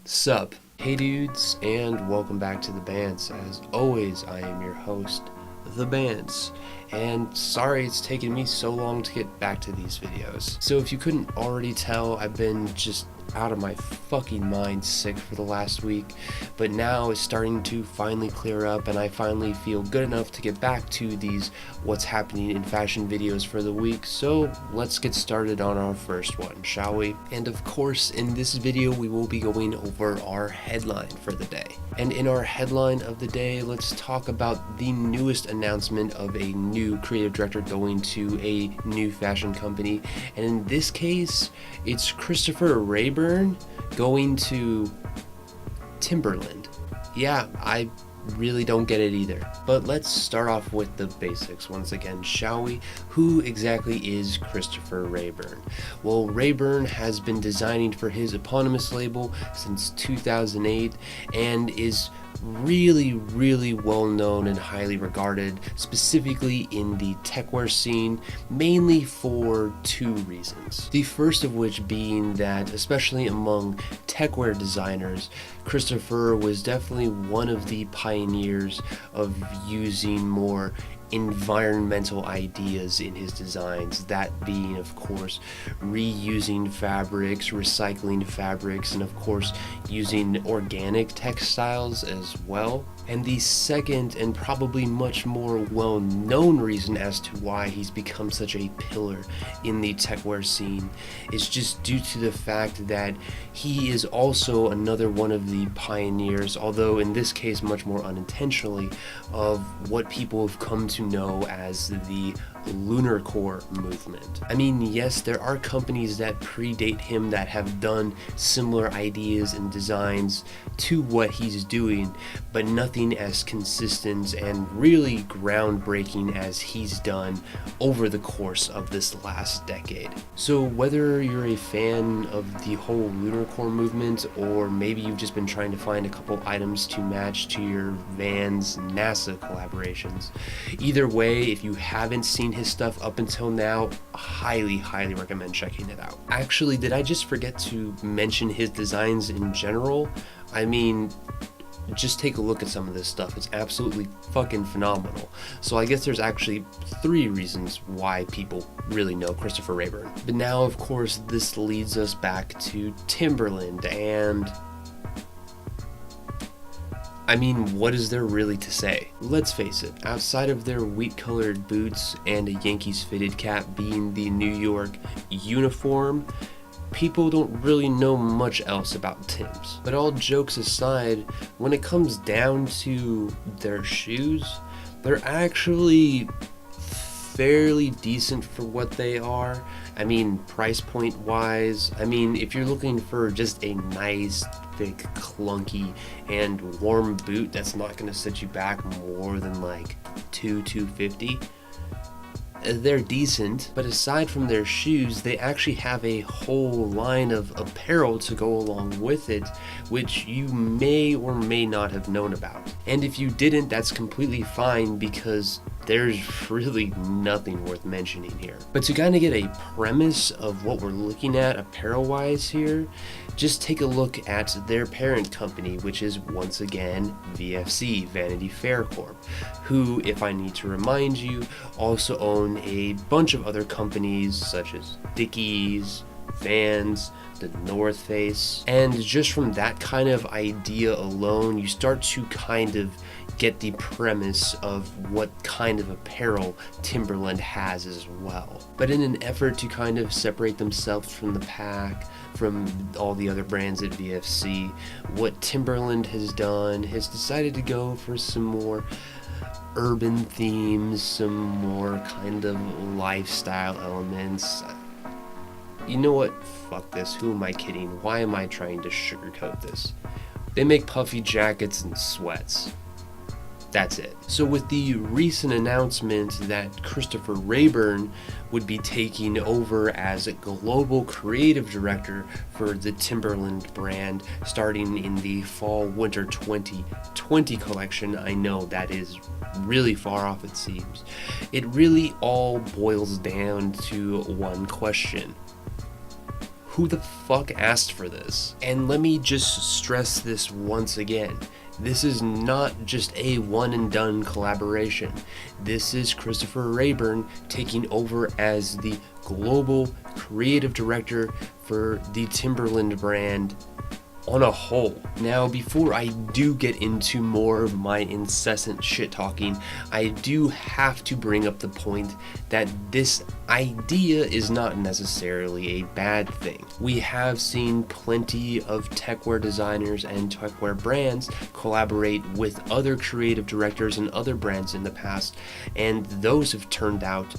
Sup? Hey dudes, and welcome back to The Bants. As always, I am your host, The Bants. And sorry it's taken me so long to get back to these videos. So if you couldn't already tell, I've been just out of my fucking mind sick for the last week, but now it's starting to finally clear up and I finally feel good enough to get back to these what's happening in fashion videos for the week. So let's get started on our first one, shall we? And of course, in this video we will be going over our headline for the day. And in our headline of the day, let's talk about the newest announcement of a new creative director going to a new fashion company. And in this case, it's Christopher Raeburn going to Timberland. Yeah, I really don't get it either. But let's start off with the basics once again, shall we? Who exactly is Christopher Raeburn? Well, Raeburn has been designing for his eponymous label since 2008 and is really well known and highly regarded, specifically in the techwear scene, mainly for two reasons. The first of which being that, especially among techwear designers, Christopher was definitely one of the pioneers of using more environmental ideas in his designs, that being of course reusing fabrics, recycling fabrics, and of course using organic textiles as well. And the second and probably much more well-known reason as to why he's become such a pillar in the techwear scene is just due to the fact that he is also another one of the pioneers, although in this case much more unintentionally, of what people have come to know as the lunar core movement. I mean, yes, there are companies that predate him that have done similar ideas and designs to what he's doing, but nothing as consistent and really groundbreaking as he's done over the course of this last decade. So whether you're a fan of the whole lunar core movement, or maybe you've just been trying to find a couple items to match to your Vans NASA collaborations, either way, if you haven't seen his stuff up until now, highly recommend checking it out. Actually, did I just forget to mention his designs in general? I mean, just take a look at some of this stuff. It's absolutely fucking phenomenal. So I guess there's actually three reasons why people really know Christopher Raeburn. But now, of course, this leads us back to Timberland, and I mean, what is there really to say? Let's face it, outside of their wheat-colored boots and a Yankees fitted cap being the New York uniform, people don't really know much else about Tim's. But all jokes aside, when it comes down to their shoes, they're actually fairly decent for what they are. I mean, price point wise, I mean, if you're looking for just a nice, thick, clunky, and warm boot that's not going to set you back more than like $250, they're decent. But aside from their shoes, they actually have a whole line of apparel to go along with it, which you may or may not have known about. And if you didn't, that's completely fine, because there's really nothing worth mentioning here. But to kind of get a premise of what we're looking at apparel wise here, just take a look at their parent company, which is once again VFC, Vanity Fair Corp, who, if I need to remind you, also own a bunch of other companies such as Dickies, Vans, the North Face. And just from that kind of idea alone, you start to kind of get the premise of what kind of apparel Timberland has as well. But in an effort to kind of separate themselves from the pack, from all the other brands at VFC, what Timberland has done is decided to go for some more urban themes, some more kind of lifestyle elements. You know what? Fuck this. Who am I kidding? Why am I trying to sugarcoat this? They make puffy jackets and sweats. That's it. So with the recent announcement that Christopher Raeburn would be taking over as a global creative director for the Timberland brand starting in the fall-winter 2020 collection, I know that is really far off, it seems. It really all boils down to one question. Who the fuck asked for this? And let me just stress this once again. This is not just a one and done collaboration. This is Christopher Raeburn taking over as the global creative director for the Timberland brand on a whole. Now, before I do get into more of my incessant shit talking, I do have to bring up the point that this idea is not necessarily a bad thing. We have seen plenty of techwear designers and techwear brands collaborate with other creative directors and other brands in the past, and those have turned out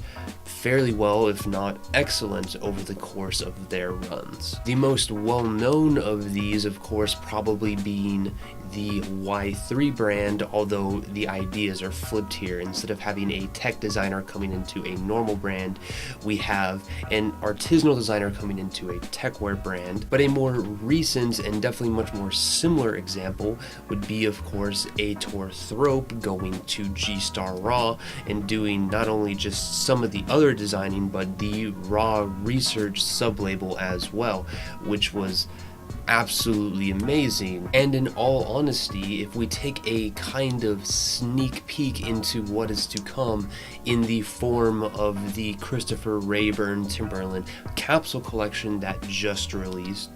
fairly well, if not excellent, over the course of their runs. The most well-known of these, of course, probably being the Y3 brand, although the ideas are flipped here. Instead of having a tech designer coming into a normal brand, we have an artisanal designer coming into a techwear brand. But a more recent and definitely much more similar example would be, of course, Ator Thrope going to G-Star Raw and doing not only just some of the other designing, but the Raw Research sublabel as well, which was absolutely amazing. And in all honesty, if we take a kind of sneak peek into what is to come in the form of the Christopher Raeburn Timberland capsule collection that just released,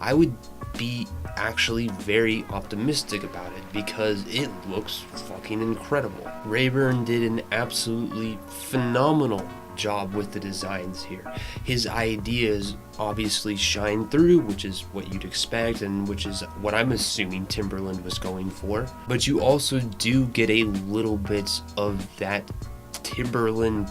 I would be actually very optimistic about it because it looks fucking incredible. Raeburn did an absolutely phenomenal job with the designs here. His ideas obviously shine through, which is what you'd expect and which is what I'm assuming Timberland was going for. But you also do get a little bit of that Timberland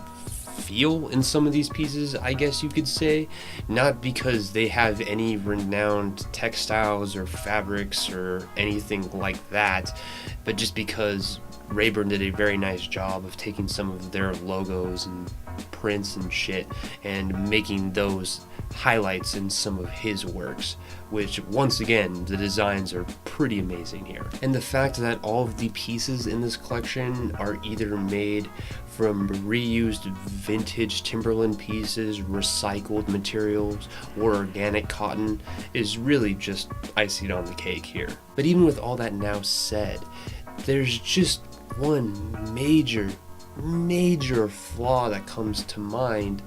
feel in some of these pieces, I guess you could say. Not because they have any renowned textiles or fabrics or anything like that, but just because Raeburn did a very nice job of taking some of their logos and prints and shit and making those highlights in some of his works, which once again the designs are pretty amazing here. And the fact that all of the pieces in this collection are either made from reused vintage Timberland pieces, recycled materials, or organic cotton is really just icing on the cake here. But even with all that now said, there's just one major flaw that comes to mind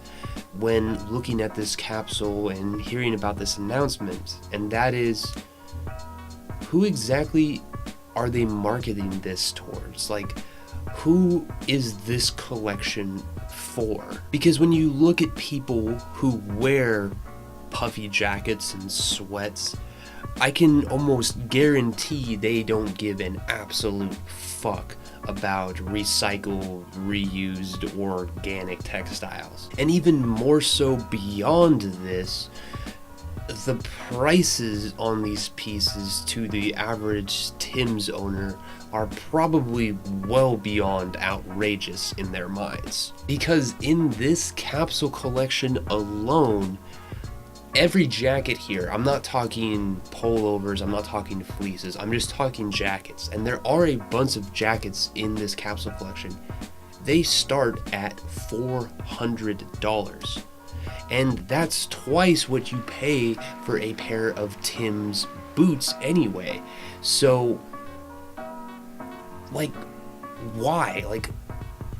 when looking at this capsule and hearing about this announcement, and that is, who exactly are they marketing this towards? Like, who is this collection for? Because when you look at people who wear puffy jackets and sweats, I can almost guarantee they don't give an absolute fuck about recycled, reused, or organic textiles. And even more so beyond this, the prices on these pieces to the average Tim's owner are probably well beyond outrageous in their minds. Because in this capsule collection alone, every jacket here, I'm not talking pullovers, I'm not talking fleeces, I'm just talking jackets. And there are a bunch of jackets in this capsule collection. They start at $400. And that's twice what you pay for a pair of Tim's boots anyway. So, like, why? Like,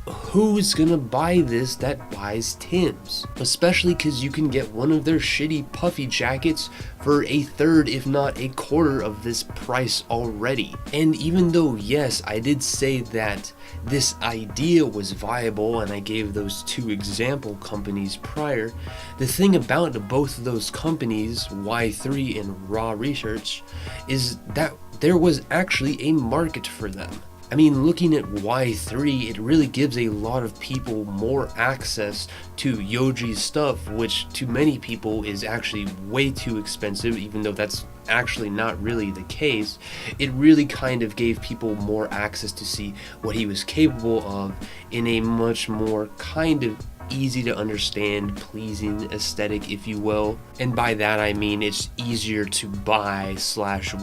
who's gonna buy this that buys Tim's? Especially because you can get one of their shitty puffy jackets for a third, if not a quarter of this price already. And even though, yes, I did say that this idea was viable and I gave those two example companies prior, the thing about both of those companies, Y3 and Raw Research, is that there was actually a market for them. I mean, looking at Y3, it really gives a lot of people more access to Yohji's stuff, which to many people is actually way too expensive, even though that's actually not really the case, it really kind of gave people more access to see what he was capable of in a much more kind of easy to understand, pleasing aesthetic, if you will. And by that I mean it's easier to buy /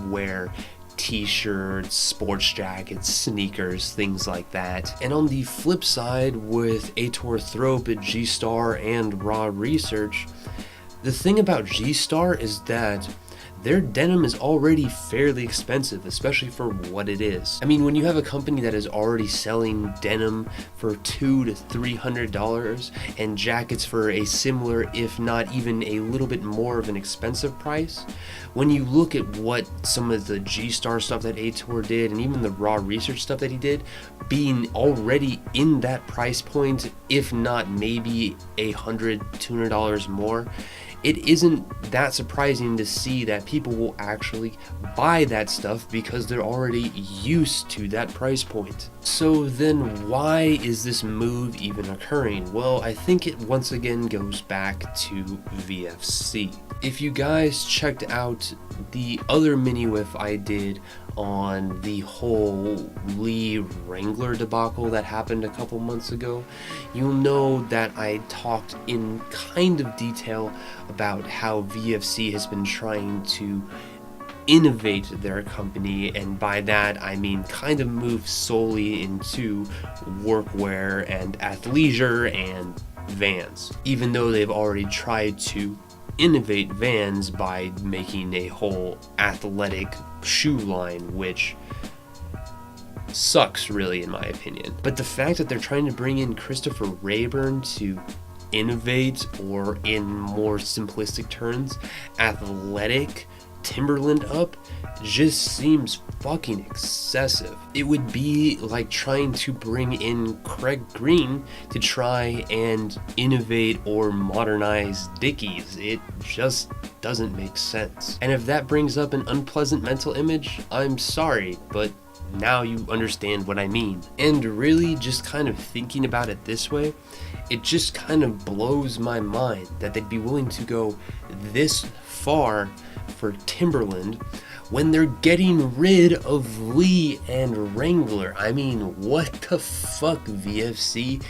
wear t-shirts, sports jackets, sneakers, things like that. And on the flip side, with Atorthrope, G-Star, and Raw Research, the thing about G-Star is that their denim is already fairly expensive, especially for what it is. I mean, when you have a company that is already selling denim for $200 to $300 and jackets for a similar, if not even a little bit more of an expensive price, when you look at what some of the G-Star stuff that Ator did and even the Raw Research stuff that he did, being already in that price point, if not maybe $100, $200 more, it isn't that surprising to see that people will actually buy that stuff because they're already used to that price point. So then why is this move even occurring? Well, I think it once again goes back to VFC. If you guys checked out the other mini whiff I did on the whole Lee Wrangler debacle that happened a couple months ago, you'll know that I talked in kind of detail about how VFC has been trying to innovate their company, and by that I mean kind of move solely into workwear and athleisure and Vans, even though they've already tried to innovate Vans by making a whole athletic shoe line, which sucks really in my opinion. But the fact that they're trying to bring in Christopher Raeburn to innovate, or in more simplistic terms, athletic Timberland up, just seems fucking excessive. It would be like trying to bring in Craig Green to try and innovate or modernize Dickies. It just doesn't make sense. And if that brings up an unpleasant mental image, I'm sorry, but now you understand what I mean. And really, just kind of thinking about it this way, it just kind of blows my mind that they'd be willing to go this far for Timberland when they're getting rid of Lee and Wrangler. I mean, what the fuck, VFC?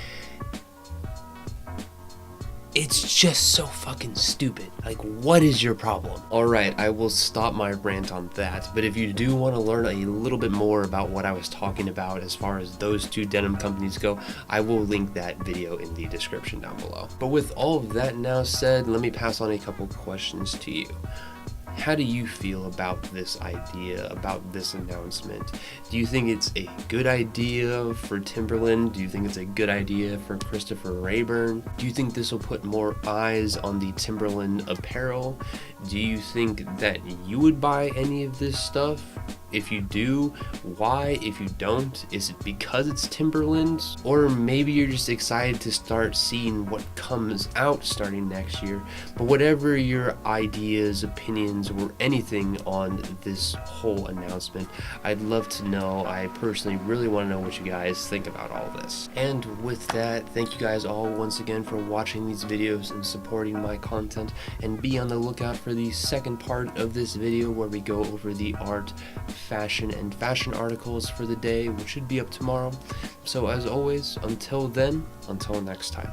It's just so fucking stupid. Like, what is your problem? Alright, I will stop my rant on that, but if you do want to learn a little bit more about what I was talking about as far as those two denim companies go, I will link that video in the description down below. But with all of that now said, let me pass on a couple questions to you. How do you feel about this idea, about this announcement? Do you think it's a good idea for Timberland? Do you think it's a good idea for Christopher Raeburn? Do you think this will put more eyes on the Timberland apparel? Do you think that you would buy any of this stuff? If you do, why? If you don't, is it because it's Timberland? Or maybe you're just excited to start seeing what comes out starting next year. But whatever your ideas, opinions, or anything on this whole announcement, I'd love to know. I personally really want to know what you guys think about all this. And with that, thank you guys all once again for watching these videos and supporting my content. And be on the lookout for the second part of this video where we go over the art, fashion, and fashion articles for the day, which should be up tomorrow. So as always, until then, until next time.